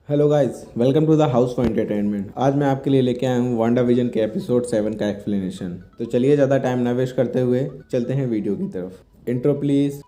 Hello guys, welcome to the house for entertainment. आज मैं आपके लिए लेके आया हूँ वांडा विजन के एपिसोड 7 का एक्सप्लेनेशन। तो चलिए ज़्यादा टाइम ना वेस्ट करते हुए चलते हैं वीडियो की तरफ। Intro please.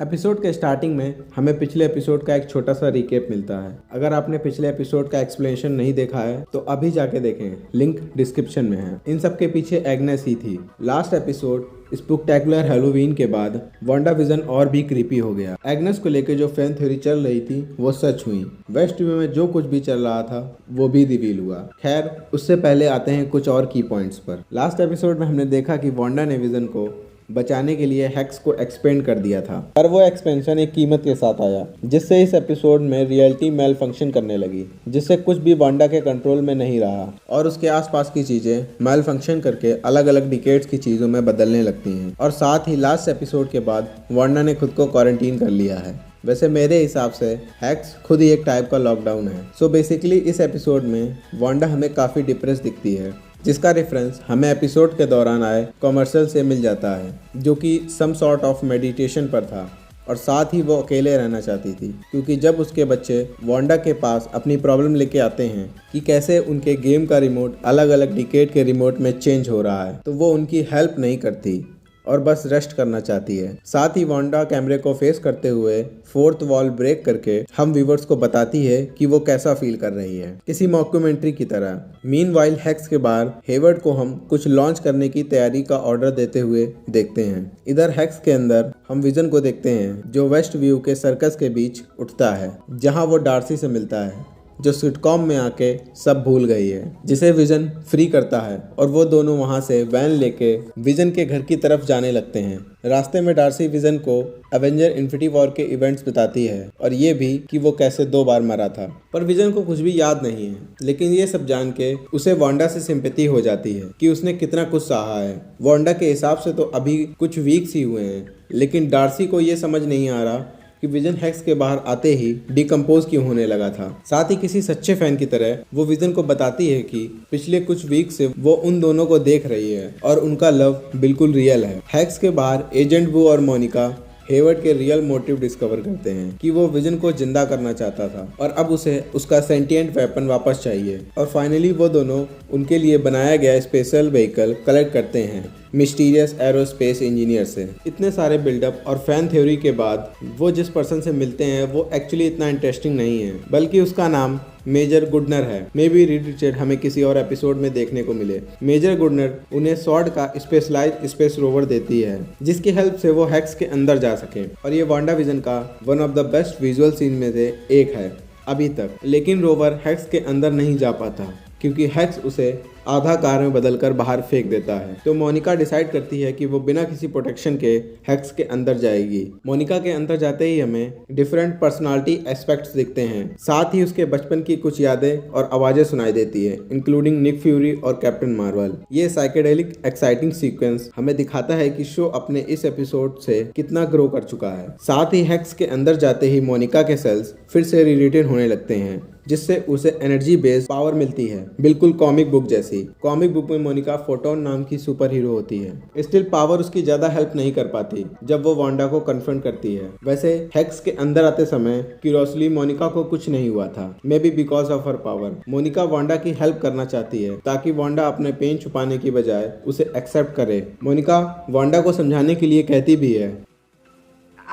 एपिसोड के स्टार्टिंग में हमें पिछले एपिसोड का एक छोटा सा रिकेप मिलता है। अगर आपने पिछले एपिसोड का एक्सप्लेनेशन नहीं देखा है तो अभी जाके देखें, लिंक डिस्क्रिप्शन में है। इन सब के पीछे एग्नेस ही थी। लास्ट एपिसोड स्पेक्टेकुलर हैलोवीन के बाद वांडा विजन और भी क्रीपी हो गया। एग्नेस को लेकर जो फैन थ्योरी चल रही थी वो सच हुई। वेस्ट व्यू में जो कुछ भी चल रहा था वो भी रिवील हुआ। खैर, उससे पहले आते हैं कुछ और की पॉइंट्स पर। लास्ट एपिसोड में हमने देखा कि वांडा ने विजन को बचाने के लिए हेक्स को एक्सपेंड कर दिया था, पर वो एक्सपेंशन एक कीमत के साथ आया, जिससे इस एपिसोड में रियलिटी मेल फंक्शन करने लगी, जिससे कुछ भी वांडा के कंट्रोल में नहीं रहा और उसके आसपास की चीजें मेल फंक्शन करके अलग अलग डिकेड्स की चीजों में बदलने लगती हैं। और साथ ही लास्ट एपिसोड के बाद वांडा ने खुद को क्वारंटीन कर लिया है। वैसे मेरे हिसाब से हेक्स खुद ही एक टाइप का लॉकडाउन है। सो बेसिकली इस एपिसोड में वांडा हमें काफ़ी डिप्रेस दिखती है, जिसका रेफरेंस हमें एपिसोड के दौरान आए कॉमर्शियल से मिल जाता है, जो कि सम सॉर्ट ऑफ मेडिटेशन पर था। और साथ ही वो अकेले रहना चाहती थी, क्योंकि जब उसके बच्चे वांडा के पास अपनी प्रॉब्लम लेके आते हैं कि कैसे उनके गेम का रिमोट अलग अलग डिकेड के रिमोट में चेंज हो रहा है, तो वो उनकी हेल्प नहीं करती और बस रेस्ट करना चाहती है। साथ ही वांडा कैमरे को फेस करते हुए फोर्थ वॉल ब्रेक करके हम व्यूवर्स को बताती है कि वो कैसा फील कर रही है, किसी मॉक्यूमेंट्री की तरह। मीनवाइल हेक्स के बाहर हेवर्ड को हम कुछ लॉन्च करने की तैयारी का ऑर्डर देते हुए देखते हैं। इधर हेक्स के अंदर हम विजन को देखते हैं, जो वेस्ट व्यू के सर्कस के बीच उठता है, जहाँ वो डार्सी से मिलता है, जो सिटकॉम में आके सब भूल गई है, जिसे विजन फ्री करता है। और वो दोनों वहाँ से वैन लेके विजन के घर की तरफ जाने लगते हैं। रास्ते में डार्सी विजन को एवेंजर इन्फिनिटी वॉर के इवेंट्स बताती है, और ये भी कि वो कैसे 2 बार मरा था। पर विजन को कुछ भी याद नहीं है, लेकिन ये सब जान के उसे वांडा से सिंपैथी हो जाती है कि उसने कितना कुछ सहा है। वांडा के हिसाब से तो अभी कुछ वीक्स ही हुए हैं, लेकिन डार्सी को ये समझ नहीं आ रहा कि विजन हेक्स के बाहर आते ही डिकम्पोज क्यों होने लगा था। साथ ही किसी सच्चे फैन की तरह वो विजन को बताती है कि पिछले कुछ वीक से वो उन दोनों को देख रही है और उनका लव बिल्कुल रियल है। हेक्स के बाहर एजेंट वू और मोनिका हेवर्ड के रियल मोटिव डिस्कवर करते हैं कि वो विजन को जिंदा करना चाहता था और अब उसे उसका सेंटिएंट वेपन वापस चाहिए। और फाइनली वो दोनों उनके लिए बनाया गया स्पेशल व्हीकल कलेक्ट करते हैं मिस्टीरियस एरोस्पेस इंजीनियर से। इतने सारे बिल्डअप और फैन थ्योरी के बाद वो जिस पर्सन से मिलते हैं वो एक्चुअली इतना इंटरेस्टिंग नहीं है, बल्कि उसका नाम मेजर गुडनर है। मे बी रीड रिचर्ड हमें किसी और एपिसोड में देखने को मिले। मेजर गुडनर उन्हें स्वॉर्ड का स्पेशलाइज्ड स्पेस रोवर देती है, जिसकी हेल्प से वो हेक्स के अंदर जा सके। और ये वांडा विजन का one of the best visual scene में से एक है अभी तक। लेकिन रोवर हेक्स के अंदर नहीं जा पाता, क्योंकि हेक्स उसे आधा कार में बदलकर बाहर फेंक देता है। तो मोनिका डिसाइड करती है कि वो बिना किसी प्रोटेक्शन के हेक्स के अंदर जाएगी। मोनिका के अंदर जाते ही हमें डिफरेंट पर्सनालिटी एस्पेक्ट्स दिखते हैं। साथ ही उसके बचपन की कुछ यादें और आवाजें सुनाई देती है, इंक्लूडिंग निक फ्यूरी और कैप्टन मार्वल। ये साइकेडेलिक एक्साइटिंग सीक्वेंस हमें दिखाता है कि शो अपने इस एपिसोड से कितना ग्रो कर चुका है। साथ ही हेक्स के अंदर जाते ही मोनिका के सेल्स फिर से रिलेटेड होने लगते हैं, जिससे उसे एनर्जी बेस्ड पावर मिलती है, बिल्कुल कॉमिक बुक जैसी। कॉमिक बुक में मोनिका फोटोन नाम की सुपर हीरो होती है। स्टिल पावर उसकी ज्यादा हेल्प नहीं कर पाती जब वो वांडा को कन्फ्रंट करती है। वैसे हेक्स के अंदर आते समय क्यूरोसली मोनिका को कुछ नहीं हुआ था, maybe because of her power. Monica Wanda की हेल्प करना चाहती है ताकि वांडा अपने पेन छुपाने की बजाय उसे एक्सेप्ट करे। मोनिका वांडा को समझाने के लिए कहती भी है,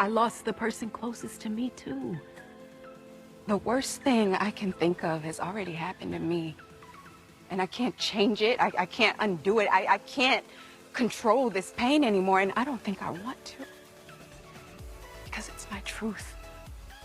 I lost the person closest to me too. The worst thing I can think of has already happened to me. And I can't change it. I can't undo it. I can't control this pain anymore. And I don't think I want to. Because it's my truth.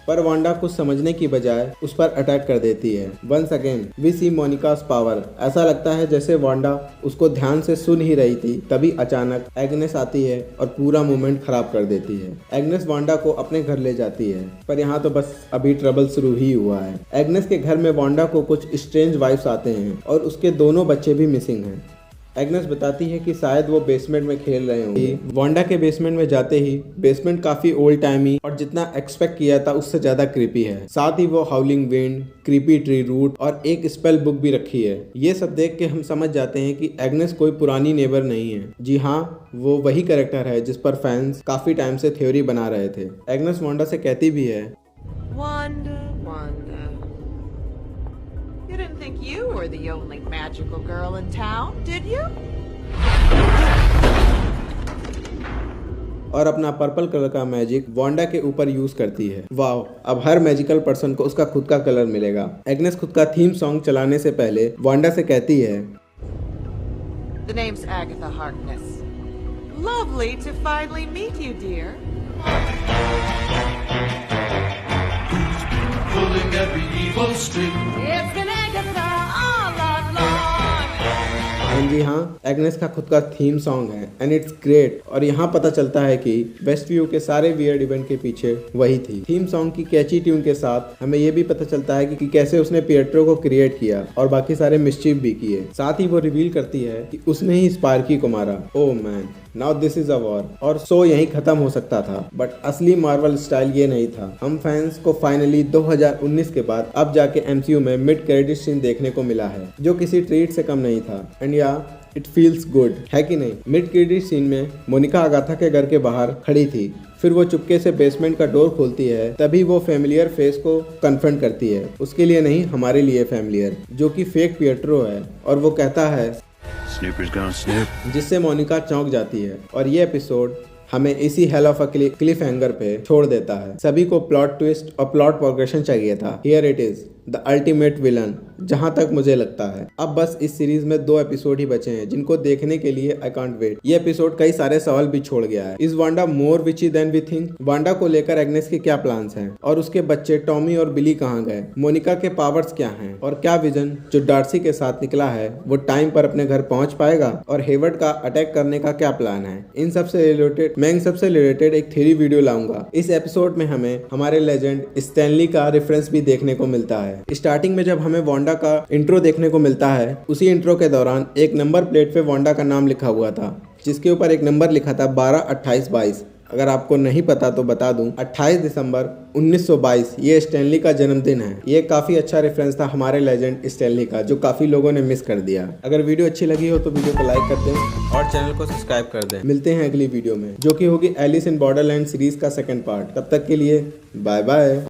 पर Wanda कुछ समझने की बजाय उस पर attack कर देती है। Once again we see Monica's power. ऐसा लगता है जैसे वांडा उसको ध्यान से सुन ही रही थी, तभी अचानक एग्नेस आती है और पूरा मोमेंट खराब कर देती है। एग्नेस वांडा को अपने घर ले जाती है, पर यहाँ तो बस अभी ट्रबल शुरू ही हुआ है। एग्नेस के घर में वांडा को कुछ स्ट्रेंज वाइब्स आते हैं और उसके दोनों बच्चे भी मिसिंग हैं। एग्नेस बताती है कि शायद वो बेसमेंट में खेल रहे होंगे। वांडा के बेसमेंट में जाते ही बेसमेंट काफी ओल्ड टाइमी और जितना एक्सपेक्ट किया था उससे ज्यादा क्रीपी है। साथ ही वो howling wind, creepy tree root और एक स्पेल बुक भी रखी है। ये सब देख के हम समझ जाते हैं कि एग्नेस कोई पुरानी नेबर नहीं है। जी हाँ, वो वही कैरेक्टर है जिस पर फैंस काफी टाइम से थ्योरी बना रहे थे। एग्नेस वांडा से कहती भी है, Wanda, Wanda. You didn't think you were the only magical girl in town, did you? और अपना पर्पल कलर का मैजिक वांडा के ऊपर यूज करती है। वाओ, अब हर मैजिकल पर्सन को उसका खुद का कलर मिलेगा। एग्नेस खुद का थीम सॉन्ग चलाने से पहले वांडा से कहती है, The name's Agatha Harkness. Lovely to finally meet you, dear. Pulling every evil string. It's been Agatha all along. And जी हाँ, एग्नेस का खुद का थीम सॉन्ग है एंड इट्स ग्रेट। और यहाँ पता चलता है कि वेस्ट व्यू के सारे वियर्ड इवेंट के पीछे वही थी। थीम सॉन्ग की कैची ट्यून के साथ हमें ये भी पता चलता है कि कैसे उसने पिएट्रो को क्रिएट किया और बाकी सारे मिस्चीफ भी किए। साथ ही वो रिवील करती है कि उसने ही स्पार्की को मारा। Oh man, now this is a war. और शो यहीं खत्म हो सकता था, बट असली मार्वल स्टाइल ये नहीं था। हम फैंस को फाइनली 2019 के बाद अब जाके एमसीयू में मिड क्रेडिट सीन देखने को मिला है, जो किसी ट्रीट से कम नहीं था। एंड या इट फील्स गुड, है कि नहीं? मिड क्रेडिट सीन में मोनिका अगाथा के घर के बाहर खड़ी थी। फिर वो चुपके से बेसमेंट का डोर खोलती है, तभी वो फैमिलियर फेस को कन्फ्रंट करती है। उसके लिए नहीं, हमारे लिए फैमिलियर, जो कि फेक पिएट्रो है। और वो कहता है, Snoopers gonna snoop. जिससे मोनिका चौंक जाती है। और ये एपिसोड हमें इसी hell of a cliff hanger पे छोड़ देता है। सभी को प्लॉट ट्विस्ट और प्लॉट प्रोग्रेशन चाहिए था। Here it is, the ultimate villain, जहां तक मुझे लगता है। अब बस इस सीरीज में 2 एपिसोड ही बचे हैं, जिनको देखने के लिए आई कांट वेट। ये एपिसोड कई सारे सवाल भी छोड़ गया है। Is Wanda more witchy than we think? Wanda को लेकर एग्नेस के क्या प्लान्स हैं? और उसके बच्चे टॉमी और बिली कहाँ गए? मोनिका के पावर्स क्या हैं? और क्या विजन जो डार्सी के साथ निकला है वो टाइम पर अपने घर पहुंच पाएगा? और हेवर्ड का अटैक करने का क्या प्लान है? इन सबसे रिलेटेड एक थ्योरी वीडियो लाऊंगा। इस एपिसोड में हमें हमारे लेजेंड स्टैनली का रेफरेंस भी देखने को मिलता है। स्टार्टिंग में जब हमें वांडा का इंट्रो देखने को मिलता है, उसी इंट्रो के दौरान एक नंबर प्लेट पे वांडा का नाम लिखा हुआ था, जिसके ऊपर एक नंबर लिखा था 12, 28, 22। अगर आपको नहीं पता तो बता दूं, 28 दिसंबर 1922 ये स्टैनली का जन्मदिन है। ये काफी अच्छा रेफरेंस था हमारे लेजेंड स्टैनली का, जो काफी लोगों ने मिस कर दिया। अगर वीडियो अच्छी लगी हो तो वीडियो को लाइक कर दें और चैनल को सब्सक्राइब कर दें। मिलते हैं अगली वीडियो में, जो कि होगी एलिस इन बॉर्डरलैंड सीरीज का सेकंड पार्ट। तब तक के लिए बाय बाय।